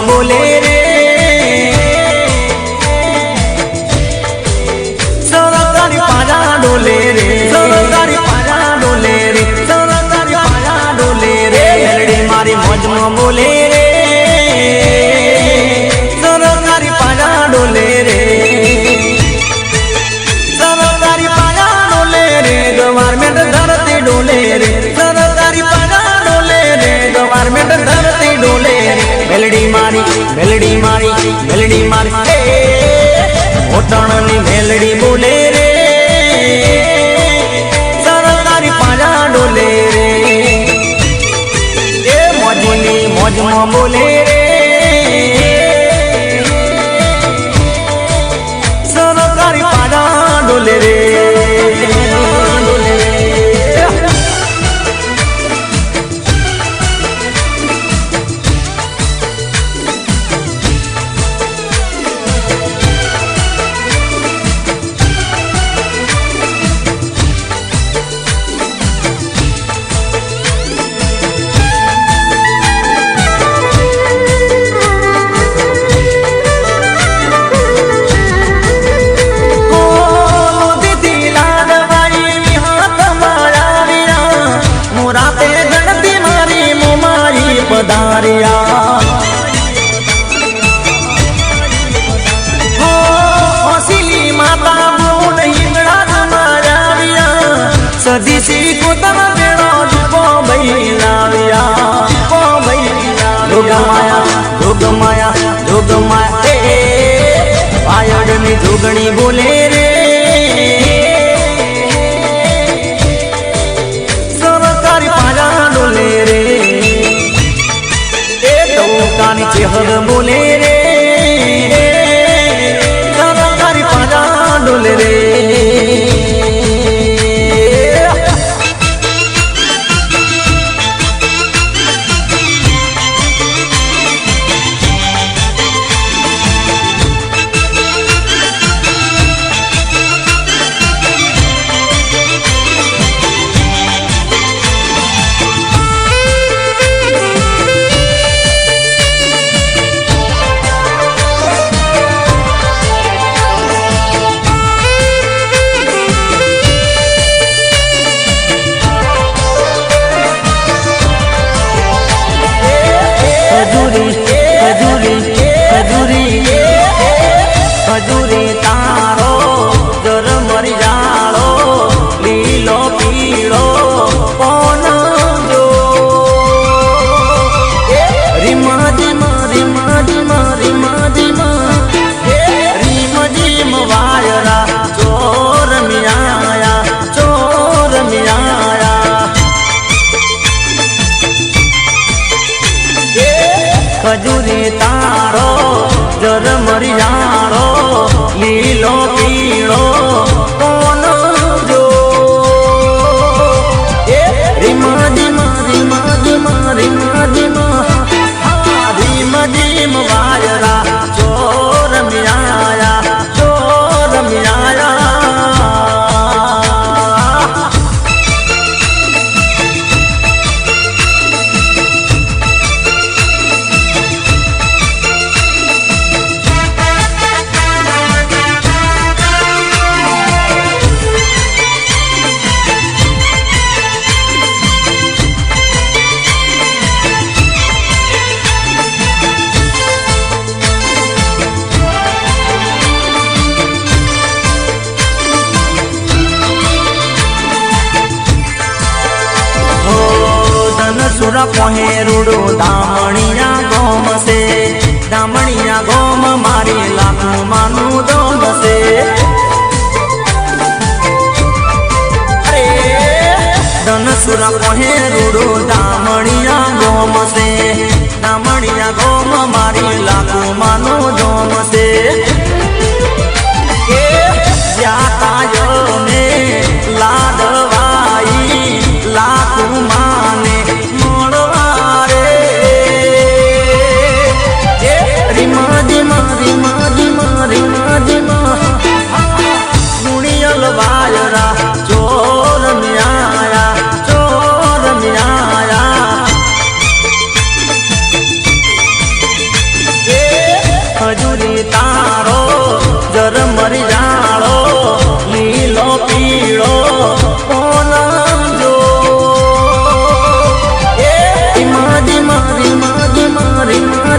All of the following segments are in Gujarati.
બોલે રે સરકારી પાજા ડોલે રે સરકારી પાજા ડોલે રે સરકારી પાજા ડોલે રે મેલડી મારી મોજમાં બોલે રે સરકારી પાજા ડોલે રે સરકારી પાજા ડોલે રે ગવર્મેન્ટ ધરતી ડોલે રે સરકારી પાજા ડોલે રે ગવર્મેન્ટ ધરતી ડોલે રે મેલડી મારી મેલડી મારી મેલડી મારી ઓટણની મેલડી બોલે રે સરકારી પાજા ડોલે રે એ મોજની મોજમાં બોલે રે સરકારી પાજા ડોલે રે સદીસી કોતરા બેડો દીપો ભઈ લાવ્યા કો ભઈ જોગમાયા જોગમાયા જોગમાયા પાયડની જોગણી બોલે રે સરકારી પાજા ડોલે રે એ ટોકાની ચેહર બોલે રે સરકારી પાજા ડોલે રે ખજૂરી તારો જર મરી જાળો લીલો પીળો કોણ જો રીમા જીમા રીમા જીમા રીમા જીમા રીમ જીમ વાયરા ચોર મિયાયા ખજૂરી તારો જર મરી જાળો લીલો પીળો કોણ જો રીમા જીમા રીમા જીમા રીમા જીમા રીમ જીમ વાયરા ચોર મિયાયા ચોર મિયાયા સુરા પહોંચેરુડો દામણિયા ગોમ છે દામણિયા ગોમ મારી લાખું માનું દોમ છે ધનસુરા પહોંચેરુડો દામણિયા ગોમ છે દામણિયા ગોમ મારી લાખું માનું દોમ છે ને લાડવાઈ લાખું માને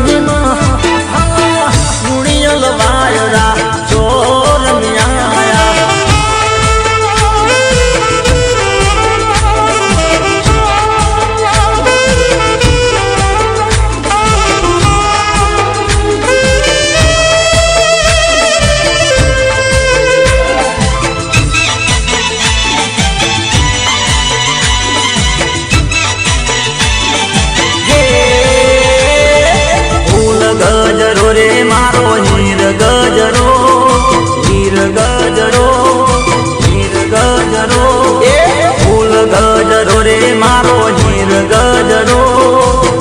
જીમાં ગુણિયલ વાયરા ચોર મ્યાયા રે મારો હીર ગજરો હીર ગજરો હીર ગજરો ફૂલ ગજરો રે મારો હીર ગજરો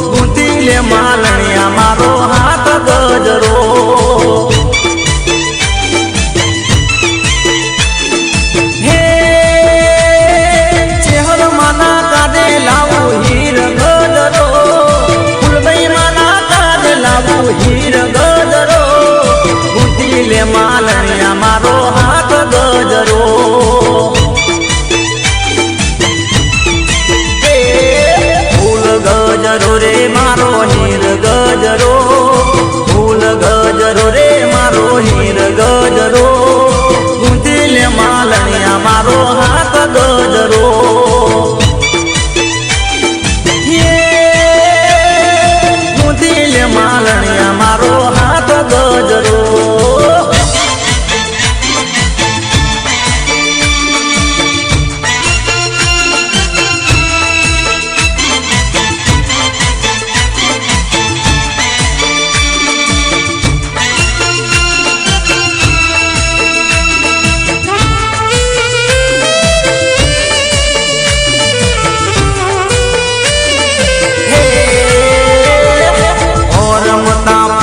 ગુંથી લે માલણિયા મારો હાથ ગજરો હે ચેહર માના કાઢે લાવો હીર ગજરો ફૂલભાઈ માના કાઢે લાવો હીર લે માલણિયા મારો હાથ ગજરો ફૂલ ગજરો રે મારો હીર ગજરો ફૂલ ગજરો રે મારો હીર ગજરો ગુંથી લે માલણિયા મારો હાથ ગજરો ગુંથી લે માલણિયા મારો હાથ ગજરો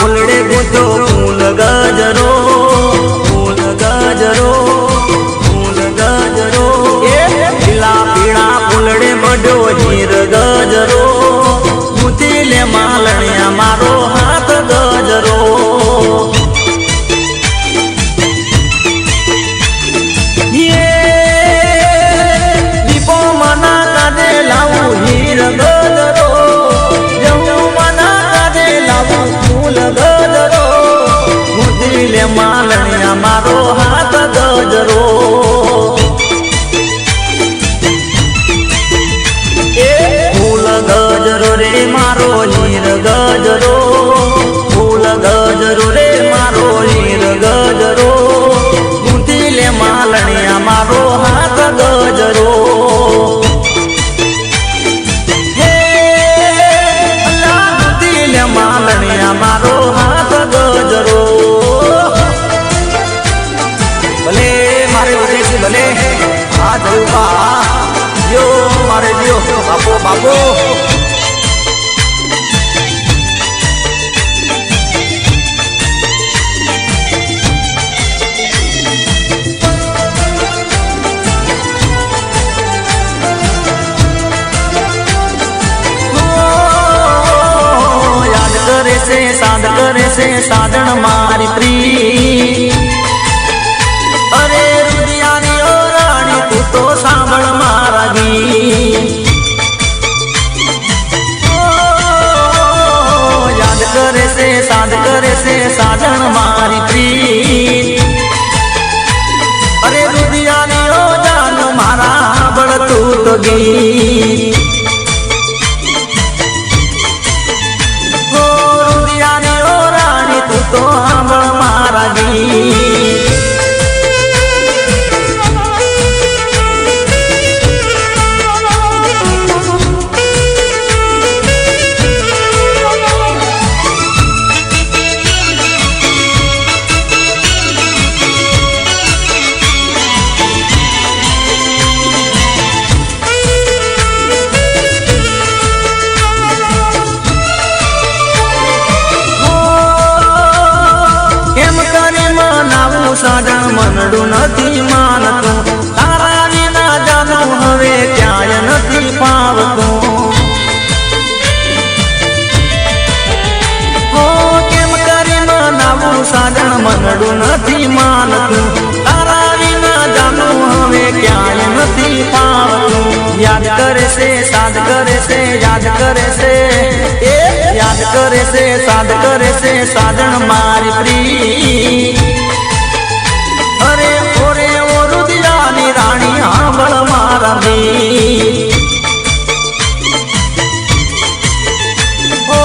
ફૂલ ગજરો ફૂલ ગજરો ફૂલ ગજરો પીળા પીળા ફૂલડે બડ્યો હીર ગજરો ગુંથી લે માલણિયા મારો હાથ ગજરો દીપો મના કાઢે લાવું હીર ગજરો જવું મના કાઢે લાવું ફૂલ ગજરો લે માલણિયા મારો હાથ ગજરો ફૂલ ગજરો રે મારો હીર ગજરો ફૂલ ગજરો રે મારો હીર ગજરો ગુંથી લે માલણિયા મારો હાથ ગજરો ગુંથી લે માલણિયા મારો હાથ ગજરો ભલે મારે ઉદેશી ભલે આ ધરુપા જો મારે દિયો બાપો બાપો યાદ કરે છે સાદ કરે છે સાધન મારી પ્રી અરે રુદિયાની ઓ રાણી તું તો સાંભળ મારા ગીત યાદ કરે છે સાદ કરે છે સાધન મારી પ્રીત અરે રુદિયાની ઓ જાન મારા બળ તું તો ગીત રુદિયાની ઓ રાણી તું તો સાંભળ મારા ગીત સાજણ મનડું નથી માનતું તારા વિના જાનું હવે ક્યાંય નથી પાવતું કેમ કરી મનાવું સાજણ મનડું નથી માનતું તારા વિના જાનું હવે ક્યાંય નથી પાવતું યાદ કરે છે સાદ કરે છે યાદ કરે છે याद करे से साजन मारी प्री अरे ओरे ओ रुदियानी राणी हांबळ मारा मी ओ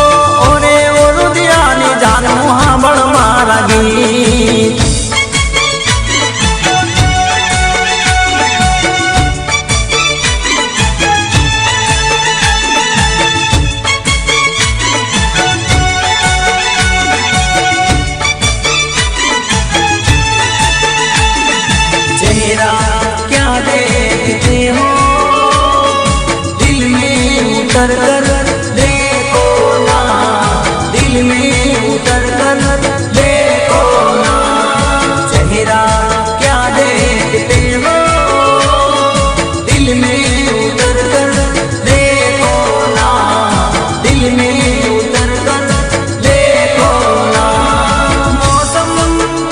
ओरे ओ रुदियानी जानू हांबळ मारा गीत क्या देखते हो दिल में उतर कर देखो ना दिल में उतर कर देखो ना चेहरा क्या देखते हो दिल में उतर कर देखो ना दिल में उतर कर देखो ना मौसम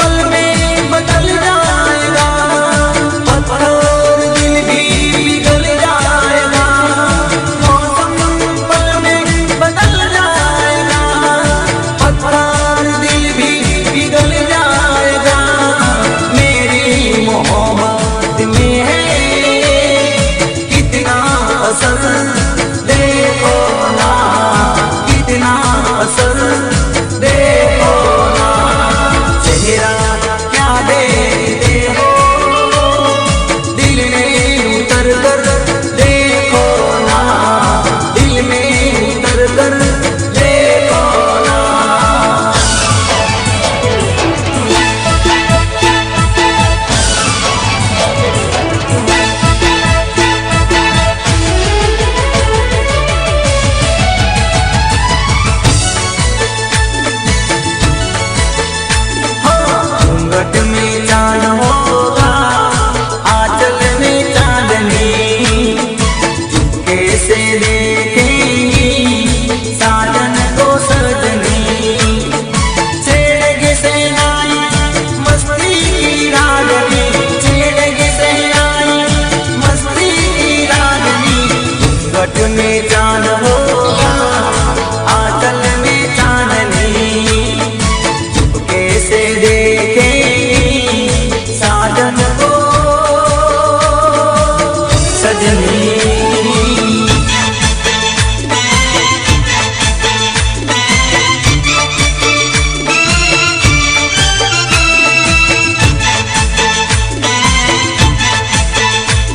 पल में बदल जाएगा और दिल भी पिघल जाएगा मौसम पल में बदल जाएगा और दिल भी पिघल जाएगा मेरी मोहब्बत में है कितना असर देखो ना कितना असर देखो ना चेहरा क्या देखते हो दिल में उतर कर देखो ना दिल में उतर कर देखो ना घूंघट में चांद होगा आंचल में चांदनी कैसे देखेंगी साजन को सजनी छेड़ेगी से आई मस्ती की रागनी छेड़ेगी से आई मस्ती की रागनी घूंघट में चांद होगा आंचल में चांदनी कैसे देखेंगी साजन को सजनी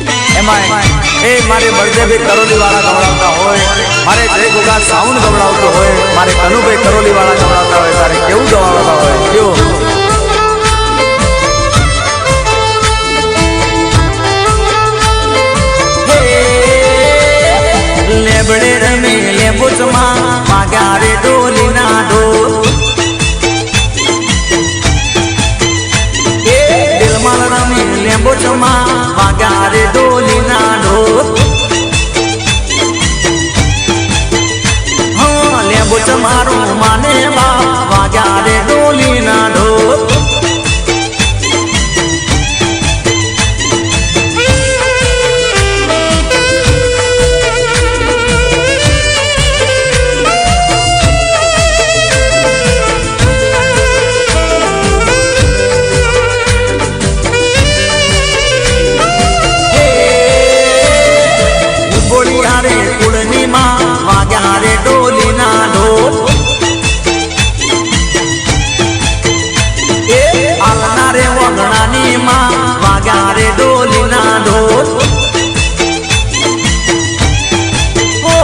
ए मारे बळदेव करोली वाला गवड़ावता होय मारे जय गोगा साउंड गवड़ावतो होय मारे कनुभाई करोली वाला गवड़ावता होय तारे केवुं गवड़ावता होय केवुं लेबड़े रमे लेबुचमा माग्या रे डोली ना डोल दिलमाल रमे लेबुचमा माग्या रे डोली ना डोल हाँ लेबुच मारू माने बा माग्या रे डोली ना डोल रे कुड़नी माँ वाग्या रे डोली ना ढोल आलना रे वगणानी माँ वाग्या रे डोली ना ढोल ओ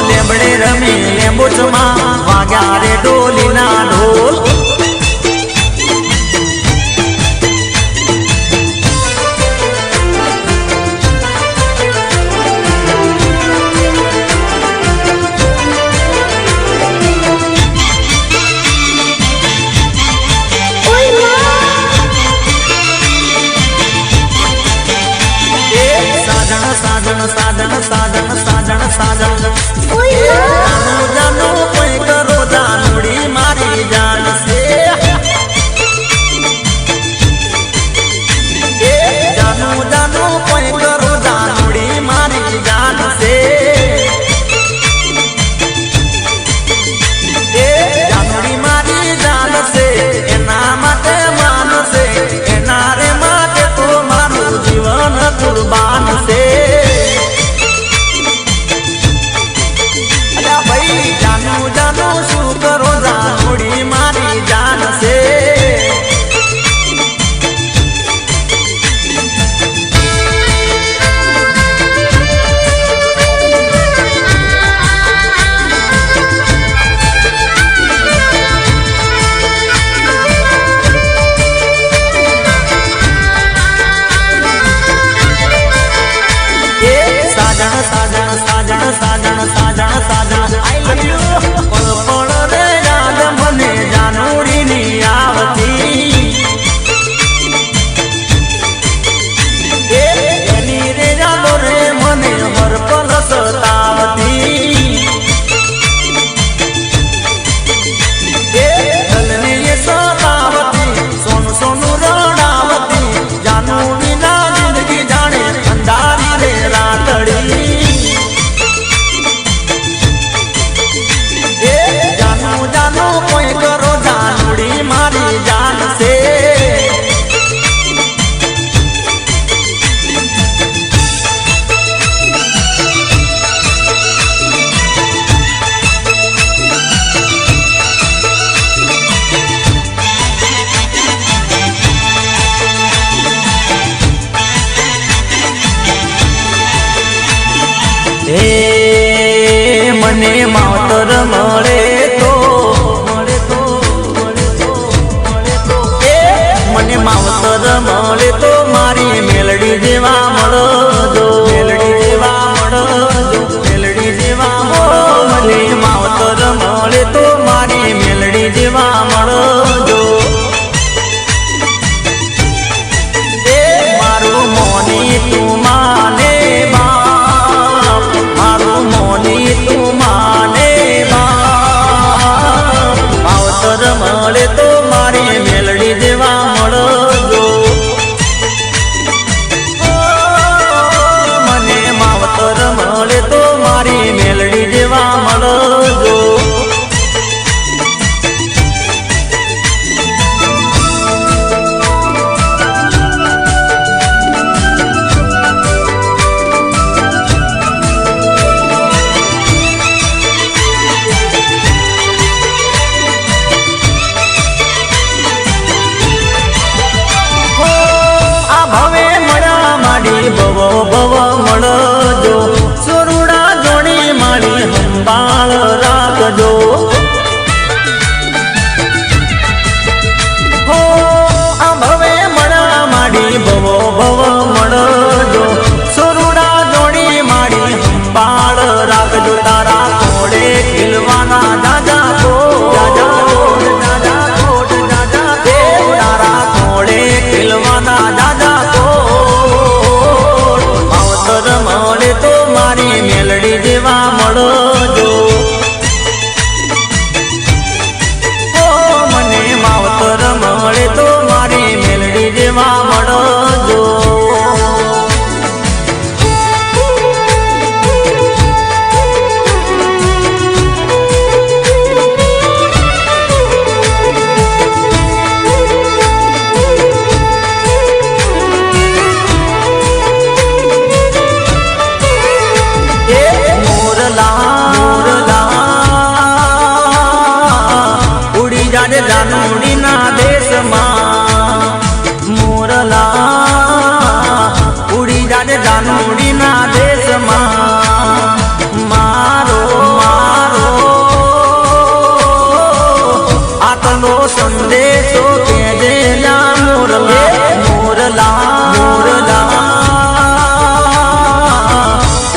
लेबड़े रमी लेबुच माँ वाग्या रे डोली ना ढोल साजन साजन साजन साजन साजन जानू जानू कोई करो जानूड़ी मारी માવતર મળે તો મારી મેલડી જેવા મળજો, મેલડી જેવા મળજો, મેલડી જેવા મને માવતર મળે તો મારી મેલડી જેવા મળજો. એ મારું મોની તું માને બાપ, મારું મોની તું માને બાપ, માવતર મળે તો મારી મેલડી જેવા મળજો. મને માવતર મળે તો મારી મેલડી જેવા મળજો. ભવ ભવ મળજો, સુરુડા જોડી મારી સંભાળ રાખજો. હો આ ભવે મળા માડી ભવ ભવ મળજો, સુરુડા જોડી મારી સંભાળ રાખજો. તારા કોડે ખીલવાના દાદા તારા કોડે ખીલવાના દાદા મળે તો મારી મેલડી જેવા મળજો. ઓ મને માવતર મળે તો મારી મેલડી જેવા મળજો. જાનુડીના દેશમાં મોરલા ઉડી જાડે, જાનુડીના દેશમાં મારો મારો આટલો સંદેશો કેજેલા મોરલા, મોરલા મોરલા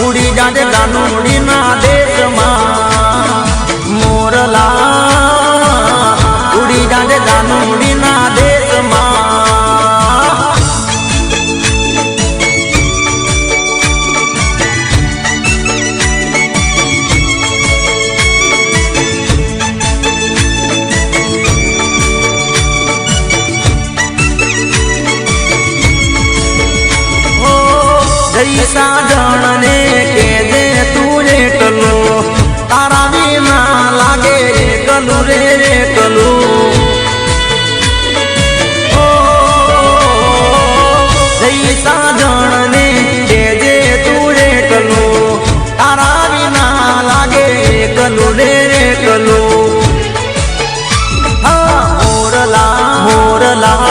ઉડી જાડે જાનુડીના દેશમાં મોરલા જાનુડીના દેશમાં. જઈ સાજણને કેજે તું એકલો, તારા વિના લાગે એકલું રે એકલું. સાજણને કેજે તું એકલું, તારા વિના લાગે એકલું રે એકલું. હા મોરલા મોરલા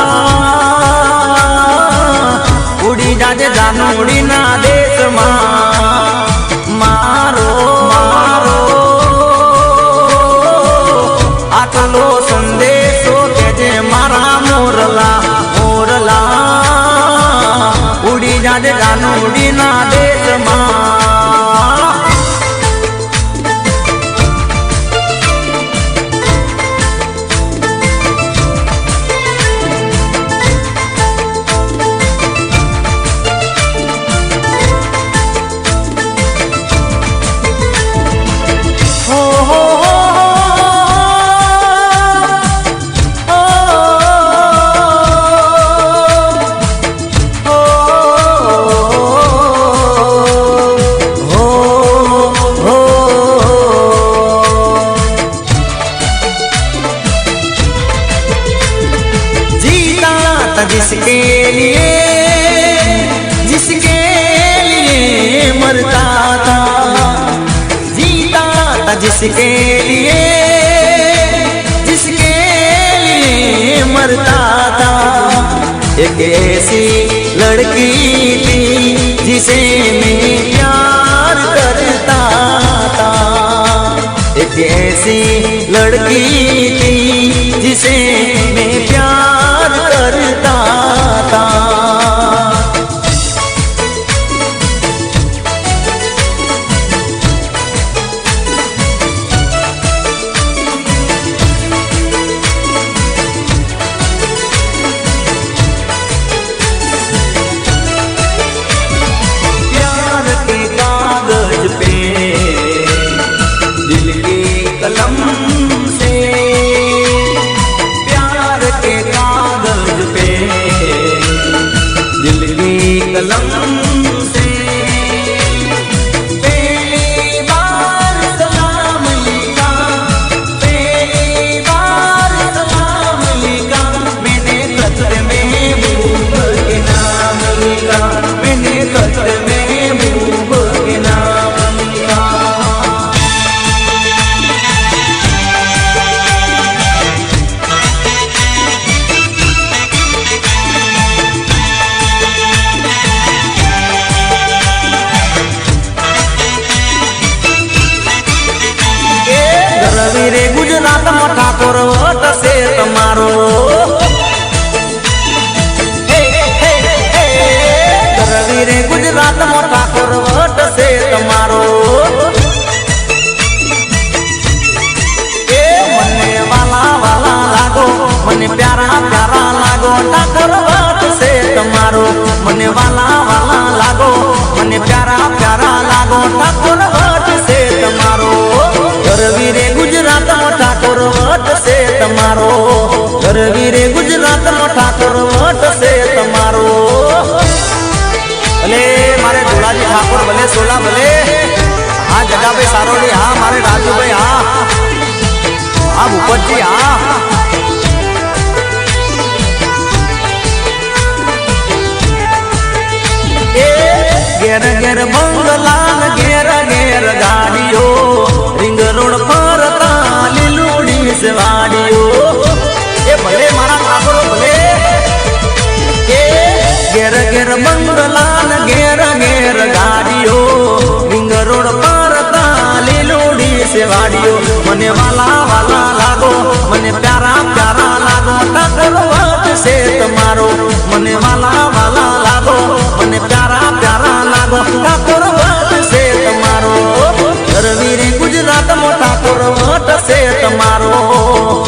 ઉડી જાજે જાનુડીના દેશમાં મારો મારો આટલો સંદેશો કેજે મારા મોરલા, મોરલા ઉડી જાજે જાનુડીના દેશમાં. હો હો जिसके लिए मरता था, जीता था जिसके लिए मरता था. एक ऐसी लड़की थी जिसे मैं प्यार करता था, एक ऐसी लड़की थी जिसे मैं प्यार करता તમારો ગરવીરે ગુજરાતમાં ઠાકોર વટ છે તમારો ભલે મારે ધોળાજી ઠાકોર ભલે સોલા ભલે હા જગાભાઈ સારોડી હા મારે રાજુભાઈ હા હા ભૂપતજી હા ઘેર ઘેર બંગલાન ઘેર ઘેર ગાડીઓ રીંગ રોડ ફરતા લીલુડી વાડીઓ એ ભલે મારા ઠાકોરો ભલે એ ઘેર ઘેર બંગલાન ઘેર ઘેર ગાડીઓ રીંગ રોડ ફરતા લીલુડી વાડીઓ મને વાલા વાલા લાગો મને પ્યારા પ્યારા લાગો ઠાકોર વટ છે તમારો મને વાલા વાલા લાગો મને પ્યારા પ્યારા લાગો ઠાકોર વટ છે તમારો ગરવીરે ગુજરાતમાં ઠાકોર વટ છે તમારો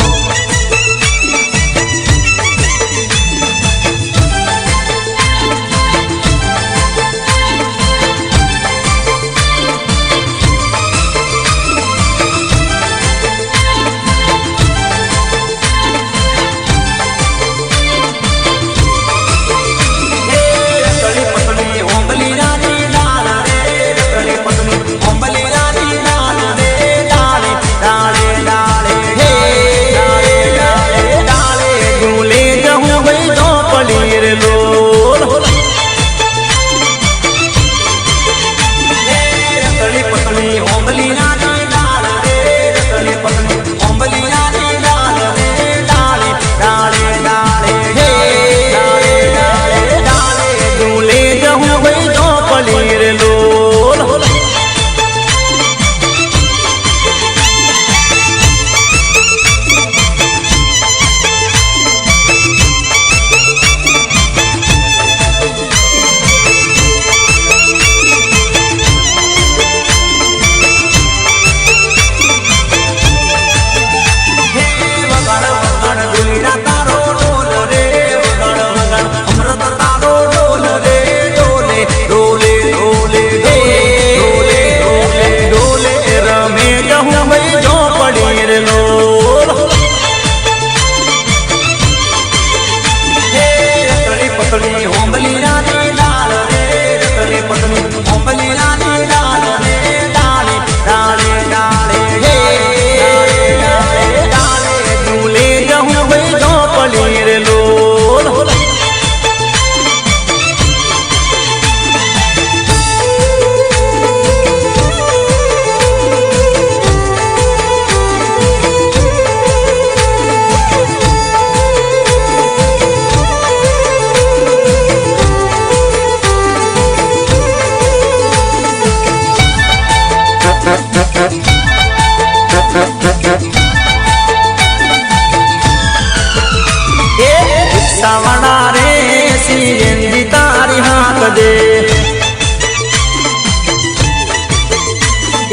સાવડા રે સીએનજી તારી હાથ દે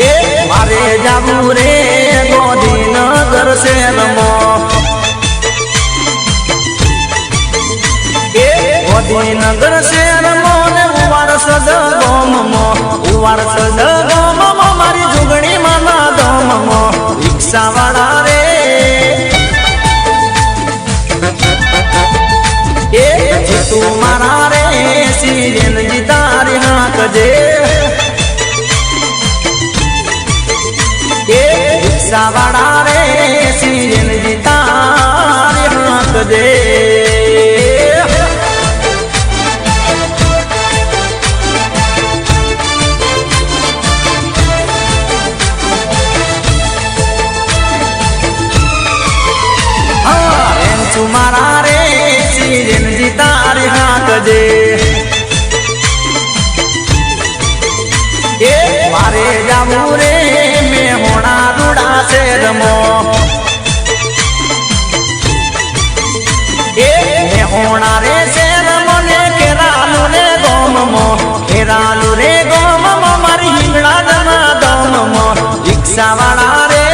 એ મારે જાવું રે ગોધીનગર શહેરમાં એ ગોધીનગર શહેરમાં ને ઉવારસદ ગામમાં મારી જુગણી માના ગામમાં રિક્ષાવાળા રે તું મારા રે સીએનજી તારી હાંકજે એ રિક્ષાવાળા રે સીએનજી તારી હાંકજે મારા રે સીએનજી તારી હાંકજે એ મારે જાવું રે મેં હોણા રૂડા શેરમાં એ મેં હોણા રે શેરમાં ને કેરાલું રે ગોમમાં મારી હિંગળા જમા ગામમાં રિક્ષાવાળા રે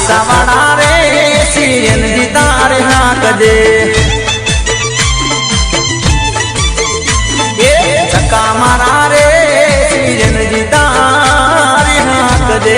રિક્ષાવાળા રે સીએનજી તારે હાંકજે એ ધક્કા મારા રે સીએનજી તારે હાંકજે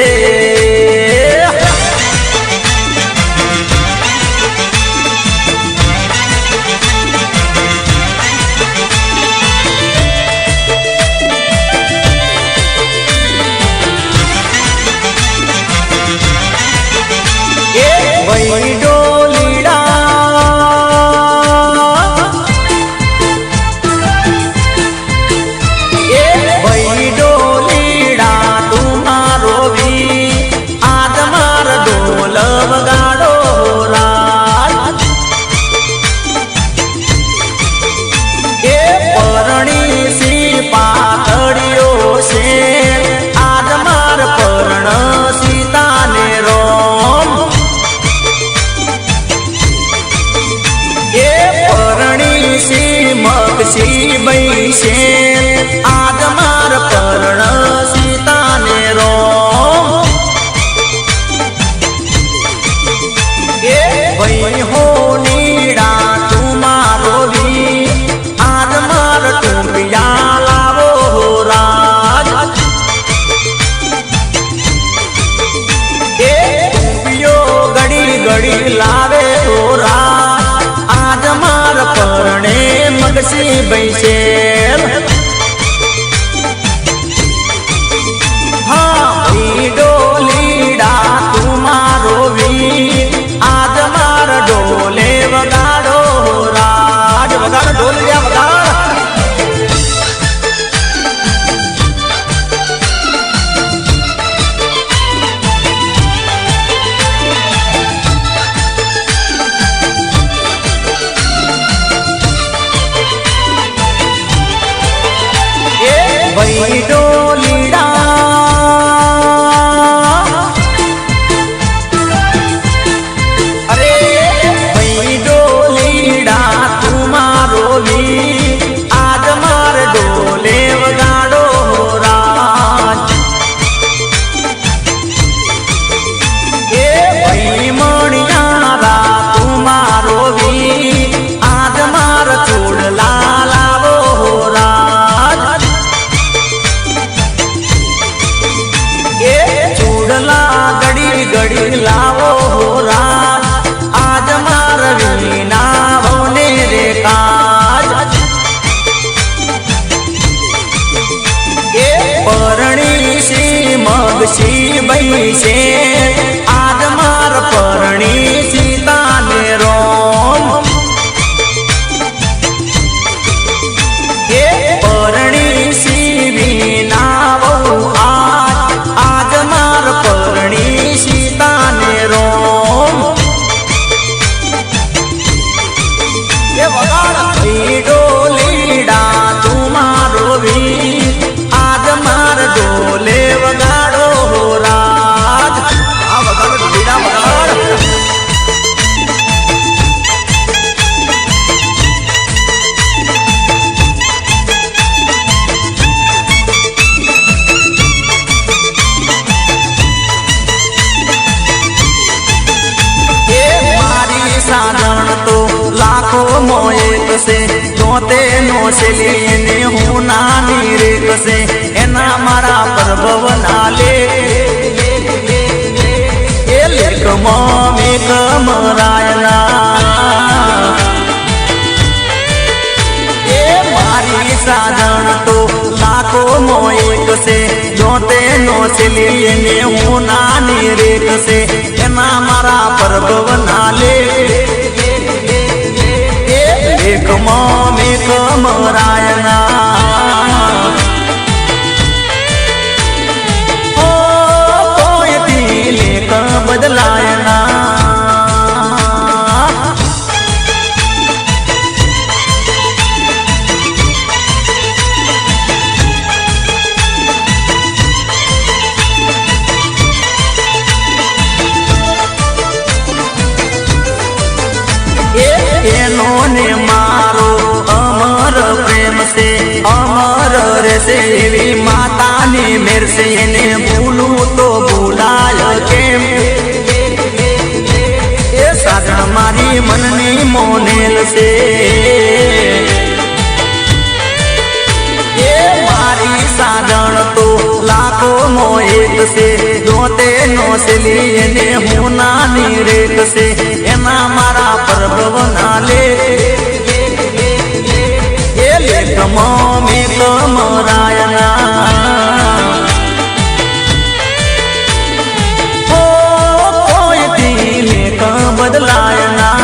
ઘડી લાવે ઓરા આજ માર પરણે મગસી બૈસેલ હા ડોલીડા તું મારો વીર આજ માર ડોલે વગાડો રાજ વગાડો ઢોલિયા વગાડ વહી ડોલીડા અરે વહી ડોલીડા તું મારો વીર આજ માર ડોલે વગાડો રાજ એ વહી મણિયારા તું મારો વીર આજ માર ચોડલા લાવો રાજ ચૂડલા ગડી ગડી લાવો રાજ આજ માર વીના ભવને રે કાજ એ પરણી સી મગસી બૈસે આજ માર પરણી સીતાને રોમ એ પરણી સી વીના બહુ આજ માર પરણી સીતાને રોમ એ વગાડ ડોલીડા તું મારો વીર આજ માર ડોલે વગાડો રાજ આ વગાડ ડોલીડા વગાડ સાજણ તો લાખો મોએક છે જોતે નો શેલીને હું નાની રેક છે એના મારા પ્રભવ ના લેખ એ લેખ મેઘ મરાયના એ મારી સાજણ તો લાખો મોએક છે જોતે નો શેલીને હું નાની રેક છે એના મારા પ્રભવ ના લેખ મેઘ મરાયના ઓ કોઈથી લેખ બદલાયના એનો ને મારો અમર પ્રેમ છે અમર રહેશે એવી માતાની મેર છે એને ભૂલું તો ભૂલાય કેમ એ સાજણ મારી મનની મોનેલ છે એ મારી સાજણ તો લાખો મોએક છે જોતે નો શેલી એને હું નાની રેક છે એના મારા પ્રભવ ના લેખ એ લેખ મેઘ મરાયના ઓ કોઈથી લેખ બદલાયના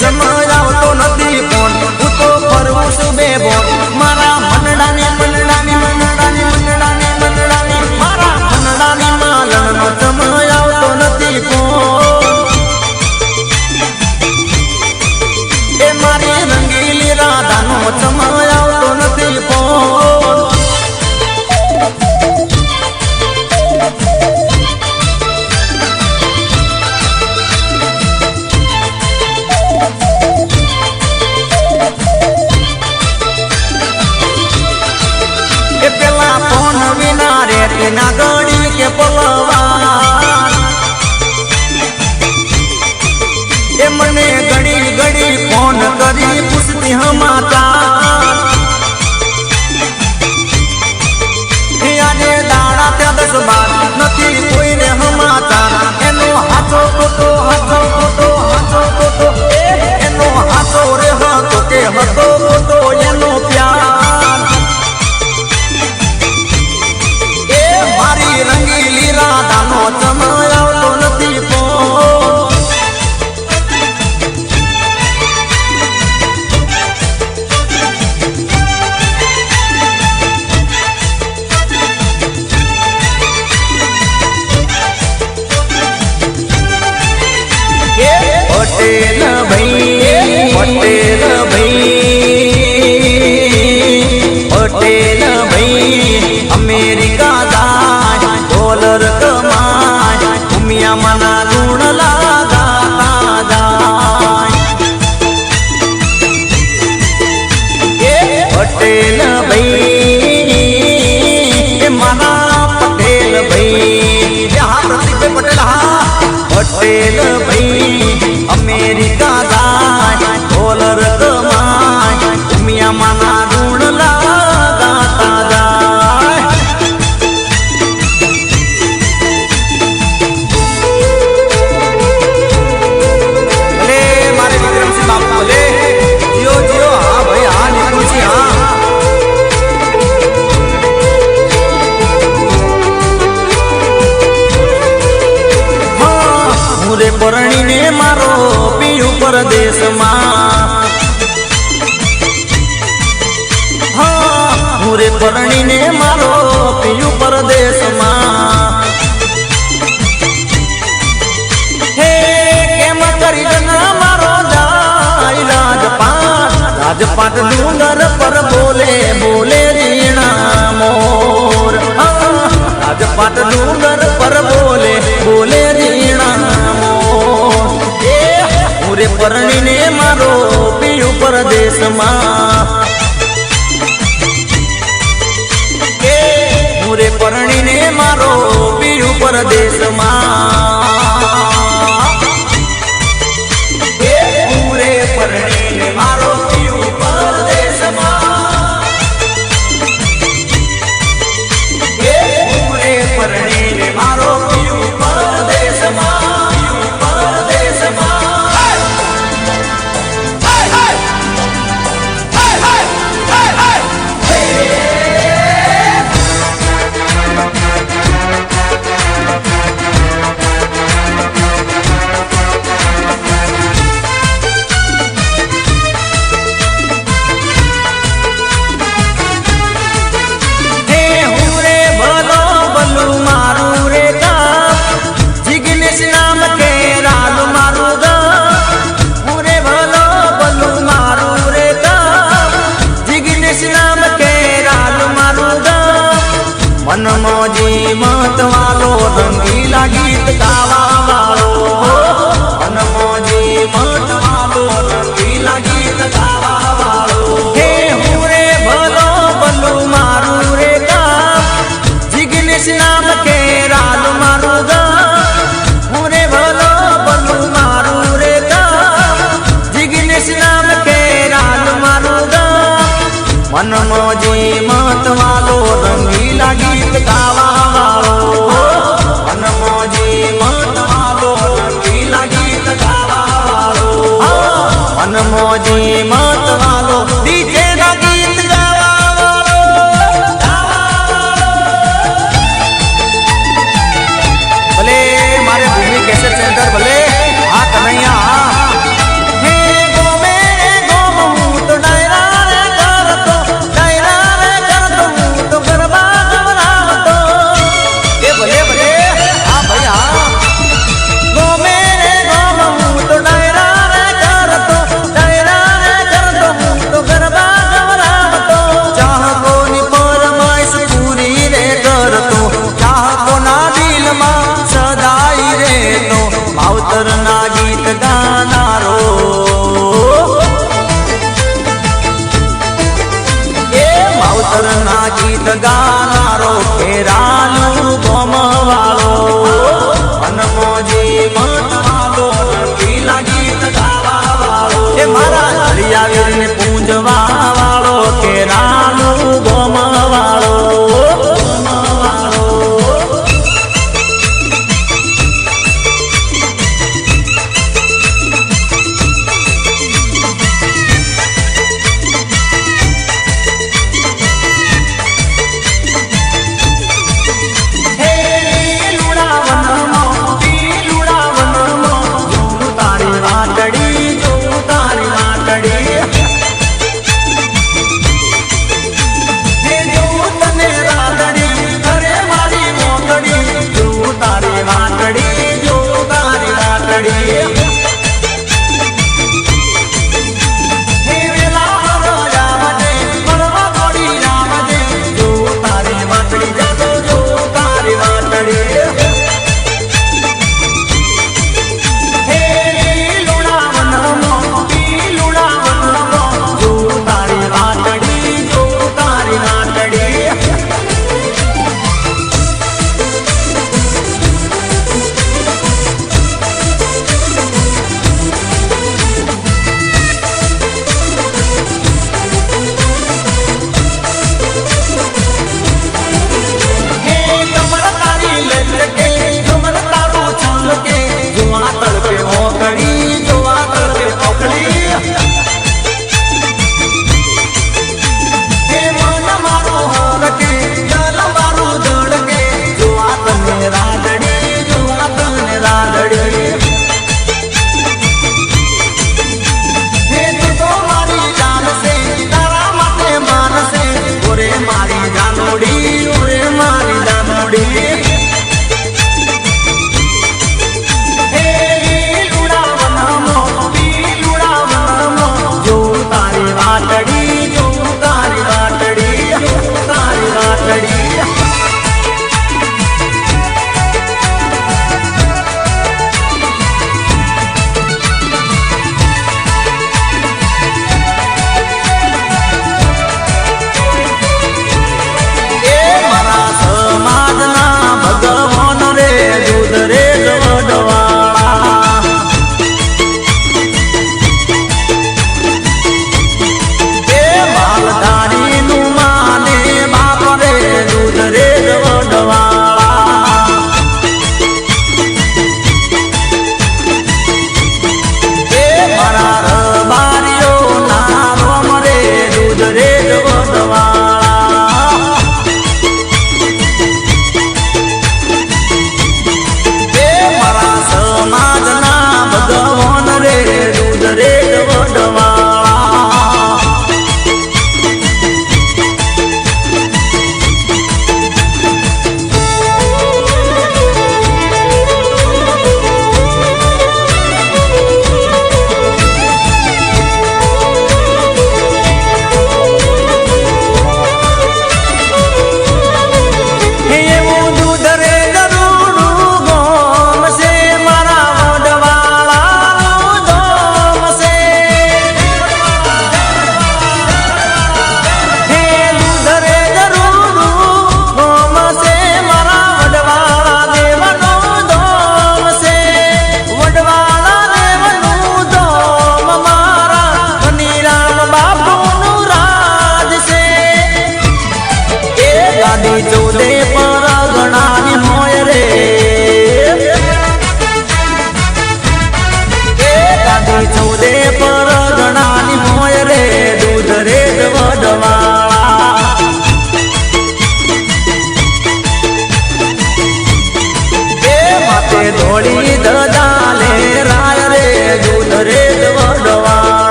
ચમયાવતો નથી ફોન હું તો ફરવું છું બે બોન મારા મનડાની મનડાની મનડાની મનડાની મનડાની મારા મનડાની માલણનો ચમયાવતો નથી ફોન એ મારી રંગીલી રાધાનો ચમયાવતો નથી ફોન ના ગણી કે પલવાન એ મને ઘડી ઘડી ફોન કરી પૂછતી હમાચાર આજે દાડા ત્યાં 10-12 નથી કોઈને હમાચાર એનો હાથો ખોટો હાથો ખોટો હાથો ખોટો એનો હાથો રે હતો કે હતો ખોટો એનો પ્યાર રંગીલી રાધાનો ચમયાવતો નથી ફોન પટેલ ભાઈ પટેલ ભાઈ પટેલ ભાઈ અમેરિકા જાય ડોલર કમાય ઉમિયામાંના ગુણ લાગાતા જાય પટેલ ભાઈ મારા પટેલ ભાઈ હા પ્રતિકભાઈ પટેલ હા પટેલ ભાઈ અમેરિકા જાય ડોલર કમાય ઉમિયામાંના ગુણ લાગાતા જાય ભલે મારે વિક્રમસિંહ બાપુ ભલે જીઓ જીઓ હા ભાઈ હા નિકુલસિંહ હા રે પરણીને મારો પિયુ પરદેશમાં રે પરણીને મારો પિયુ પરદેશમાં હે કેમ કરી જના મારો જાય રાજપાટ ડુંગર પર બોલે બોલે જીણા મોર રાજપાટ ડુંગર પર બોલે બોલે જીણા મોર રે પરણીને મારો પિયુ પરદેશમાં રે પરણીને મારો પિયુ પરદેશમાં રે પરણીને મારો પિયુ પરદેશમાં રે પરણીને મારો પિયુ પરદેશમાં પરદેશમાં મનમોજી મત વાલો રંગીલા ગીત ગાવા વાળો મનમોજી મત વાલો રંગીલા ગીત ગાવા વાળો હે હું રે ભલો બલું મારું રે ગામ જિગ્નેશ નામ કે રાલ મારું ગામ હું રે ભલો બલું મારું રે ગામ જિગ્નેશ નામ કે રાલ મારું ગામ મનમોજી મત વાલો રંગીલા ગીત ગાવા વાળો મનમોજી મત વાલો રંગીલા ગીત ગાવા વાળો મનમોજી મત વાલો ડીજે ના ગીત ગાવા વાળો ભલે મારે ભૂમિ કેસેટ સેન્ટર ભલે હા કનૈયા હે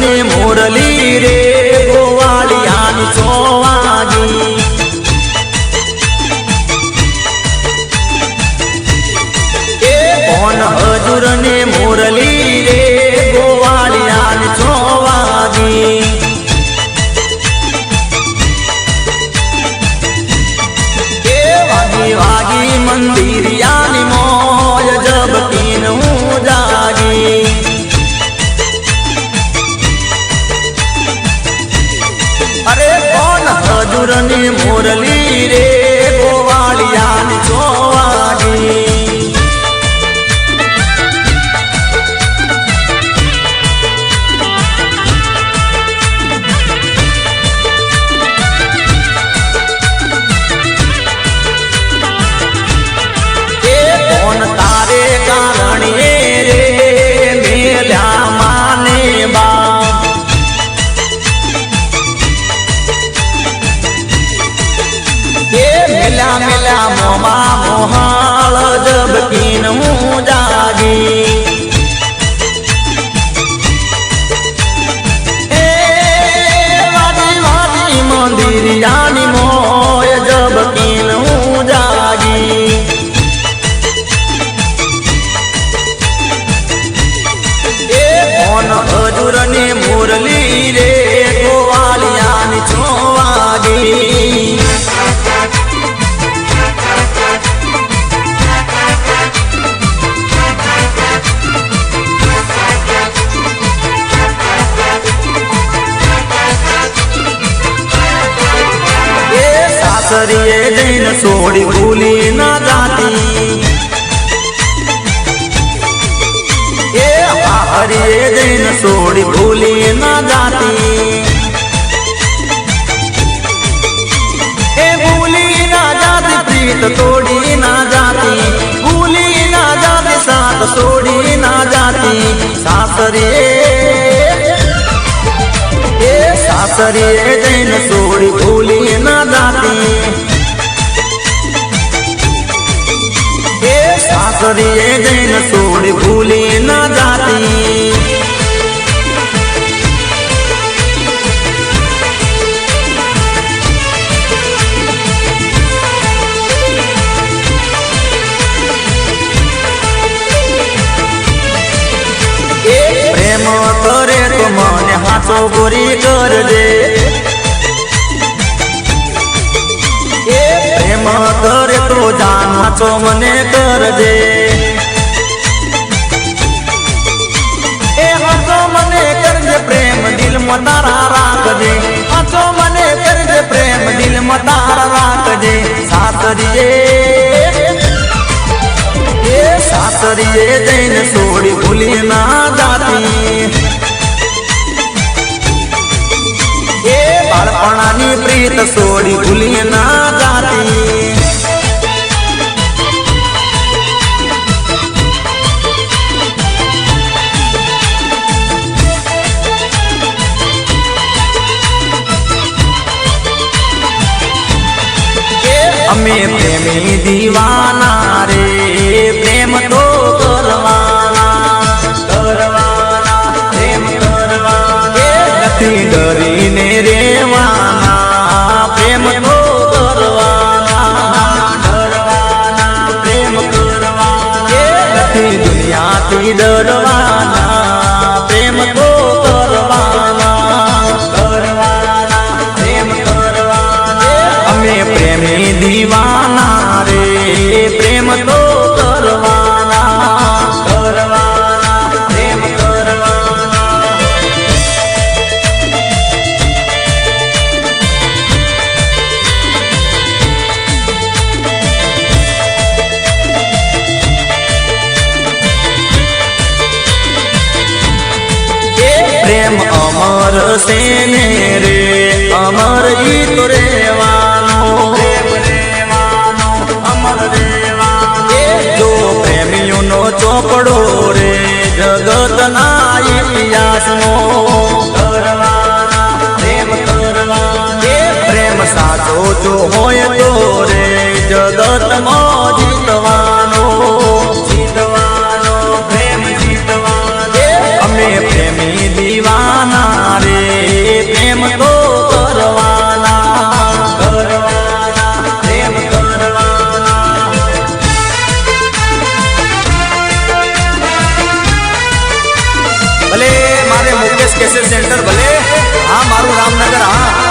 ને મોરલી રે ગોવાળિયાની 6 વાગી એ કોણ હજુર ને મોરલી રે ગોવાળિયાની 6 વાગી એ વાગી વાગી મંદિરિયાની મોય જબકીન હું જાગી અરે કોણ હજુર ને મોરલી રે ગોવાળિયાની 6 વાગી તારે કારણે રે મેલ્યા માને બા એ મેલ્યા મેલ્યા મોમા મોહાળ જબકીન હું જાગી એ વાજી વાજી મંદિરિયાની મોય જબકીન હું જાગી હજુર ને મોરલી રે ગોવાળિયાની 6 વાગી એ સાસરીએ જઈને છોડી ભૂલી ના જાતી હરિએ જઈને છોડી ભૂલી ના જાતી એ ભૂલી ના જાતી પ્રીત તોડી ના જાતી ભૂલી ના જાતી સાથ છોડી ના જાતી સાસરીએ જઈને છોડી ભૂલી ના જાતી સાસરીએ જઈને છોડી ભૂલી ના જાતી એ પ્રેમ કરે તો મને હાથો ગોરી કરજે એ પ્રેમ કરે તો જાન હાથો મને કરજે એ હાથો મને કરજે પ્રેમ દિલમાં તારા રાખજે હાથો મને કરજે પ્રેમ દિલમાં તારા રાખજે સાસરીએ જઈને છોડી ભૂલી ના જાતી એ બાળપણાની પ્રીત છોડી ભૂલી ના જાતી અમે પ્રેમી દીવાના રે પ્રેમ તો કરવાના પ્રેમ કરવાના નથી ડરીને રેવાના પ્રેમ તો કરવાના પ્રેમ કરવાના નથી દુનિયાથી ડરવાના પ્રેમ તો કરવાના પ્રેમ કરવાના અમે પ્રેમી દીવાના રે પ્રેમ તો કરવાના પ્રેમ કરવાના પ્રેમ અમર સેને રે અમર ઈ તો રેવાનો અમર રેવાનો જો પ્રેમીઓનો ચોપડો રે જગતના ઇતિહાસનો પ્રેમ સાચો જો હોય તો રે જગતમાં જીતવાનો પ્રેમ જીતવાનો અમે પ્રેમી દીવાના હા મારું રામનગર હા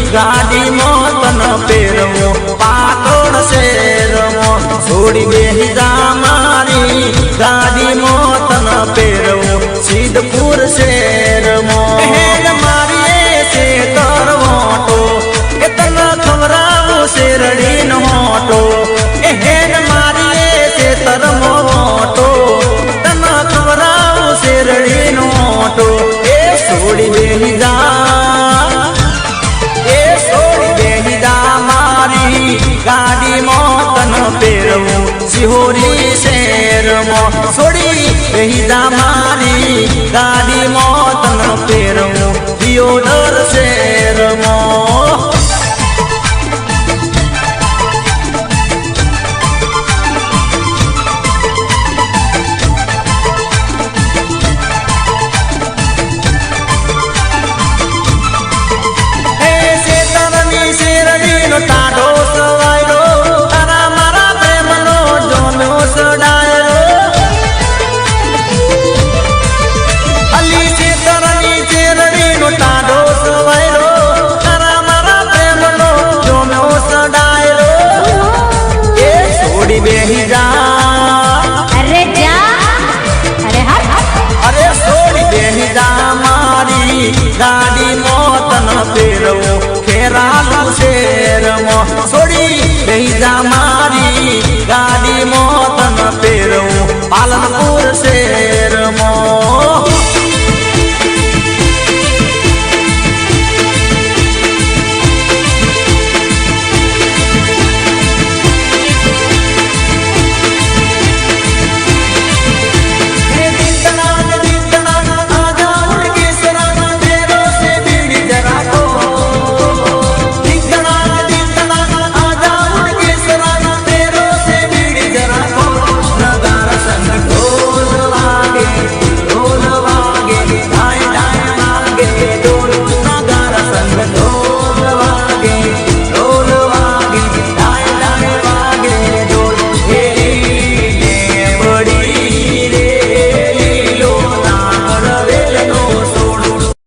ગાડી મોતન પેરવો પાટણ શેરમો છોડી બેહી જા મારી ગાડી મોતન પેરવો સિદ્ધપુર શેરમો મારી છે કરવોટો એ તન ખવરાવો શેરડી નો મોટો હેન મારી છે તરમોટો તન ખવરાવો શેરડી નો મોટો એ છોડી બેહી જા ગાડી મોતન પેરવું સિહોરી શેરમાં છોડી બેહીદા મારી ગાડી મોતન પેરવું દિયોદર શેરમાં ટાઢો સવાયરો તારા મારા પ્રેમનો જોમ્યો સડાયરો અલી ચેતરની ચેરડીનો ટાઢો સવાયરો તારા મારા પ્રેમનો જોમ્યો સડાયરો એ છોડી બેહી જા અરે જા અરે છોડી બેહી જા મારી ગાડી મોતન પેરવો ખેરાલુ શેરમો છોડી બેહી જા મારી ગાડી મોતન પેરવું પાલનપુર